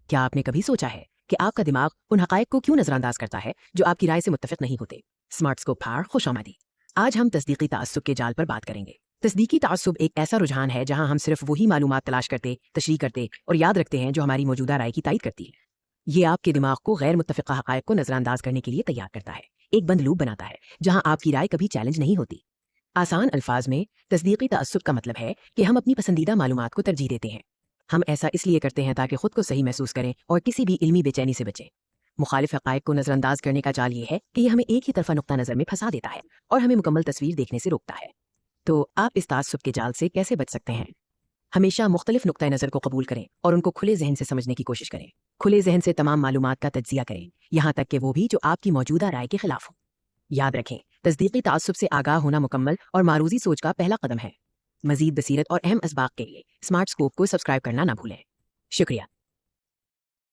کیا آپ نے کبھی سوچا ہے کہ آپ کا دماغ ان حقائق کو کیوں نظر انداز کرتا ہے جو آپ کی رائے سے متفق نہیں ہوتے؟ اسمارٹ اسکوپ پھاڑ خوش آمدید۔ آج ہم تصدیقی تعصب کے جال پر بات کریں گے۔ تصدیقی تعصب ایک ایسا رجحان ہے جہاں ہم صرف وہی معلومات تلاش کرتے، تشریح کرتے اور یاد رکھتے ہیں جو ہماری موجودہ رائے کی تائید کرتی ہے۔ یہ آپ کے دماغ کو غیر متفقہ حقائق کو نظر انداز کرنے کے لیے تیار کرتا ہے، ایک بند لوپ بناتا ہے جہاں آپ کی رائے کبھی چیلنج نہیں ہوتی۔ آسان الفاظ میں تصدیقی تعصب کا مطلب ہے کہ ہم اپنی پسندیدہ معلومات کو ترجیح دیتے ہیں۔ ہم ایسا اس لیے کرتے ہیں تاکہ خود کو صحیح محسوس کریں اور کسی بھی علمی بے چینی سے بچیں۔ مخالف حقائق کو نظر انداز کرنے کا چال یہ ہے کہ یہ ہمیں ایک ہی طرفہ نقطہ نظر میں پھنسا دیتا ہے اور ہمیں مکمل تصویر دیکھنے سے روکتا ہے۔ تو آپ اس تعصب کے جال سے کیسے بچ سکتے ہیں؟ ہمیشہ مختلف نقطہ نظر کو قبول کریں اور ان کو کھلے ذہن سے سمجھنے کی کوشش کریں۔ کھلے ذہن سے تمام معلومات کا تجزیہ کریں، یہاں تک کہ وہ بھی جو آپ کی موجودہ رائے کے خلاف ہو۔ یاد رکھیں، تصدیقی تعصب سے آگاہ ہونا مکمل اور معروضی سوچ کا پہلا قدم ہے۔ مزید بصیرت اور اہم اسباق کے لیے اسمارٹ اسکوپ کو سبسکرائب کرنا نہ بھولیں۔ شکریہ۔